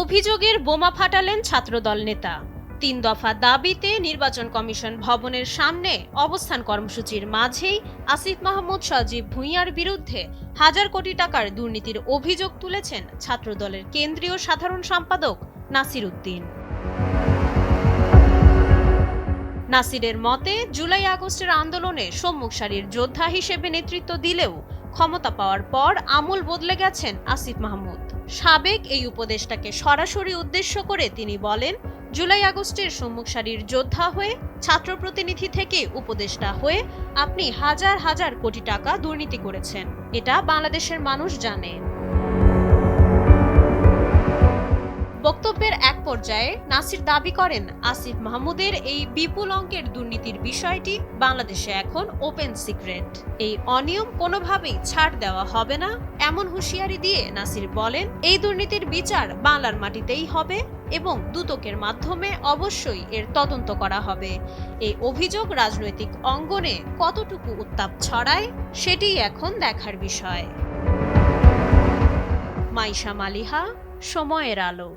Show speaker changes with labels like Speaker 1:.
Speaker 1: অভিযোগের বোমা ফাটালেন ছাত্রদল নেতা। ৩ দফা দাবিতে নির্বাচন কমিশন ভবনের সামনে অবস্থান কর্মসূচির মাঝেই আসিফ মাহমুদ সজীব ভুঁইয়ার বিরুদ্ধে হাজার কোটি টাকার দুর্নীতির অভিযোগ তুলেছেন ছাত্রদলের কেন্দ্রীয় সাধারণ সম্পাদক নাসির উদ্দিন। নাসিরের মতে, জুলাই আগস্টের আন্দোলনে সম্মুখ সারির যোদ্ধা হিসেবে নেতৃত্ব দিলেও ক্ষমতা পাওয়ার পর আমূল বদলে গেছেন আসিফ মাহমুদ। সাবেক এই উপদেষ্টাকে সরাসরি উদ্দেশ্য করে তিনি বলেন, জুলাই আগস্টের সম্মুখ সারির যোদ্ধা হয়ে, ছাত্র প্রতিনিধি থেকে উপদেষ্টা হয়ে আপনি হাজার হাজার কোটি টাকা দুর্নীতি করেছেন। এটা বাংলাদেশের মানুষ জানে। বক্তব্যের এক পর্যায়ে নাসির দাবি করেন, আসিফ মাহমুদের এই বিপুল অঙ্কের দুর্নীতির বিষয়টি বাংলাদেশে এখন ওপেন সিক্রেট। এই অনিয়ম কোনোভাবেই ছাড় দেওয়া হবে না এমন হুঁশিয়ারি দিয়ে নাসির বলেন, এই দুর্নীতির বিচার বাংলার মাটিতেই হবে এবং দুদকের মাধ্যমে অবশ্যই এর তদন্ত করা হবে। এই অভিযোগ রাজনৈতিক অঙ্গনে কতটুকু উত্তাপ ছড়ায় সেটিই এখন দেখার বিষয়। মাইশা মালিহা, সময়ের আলো।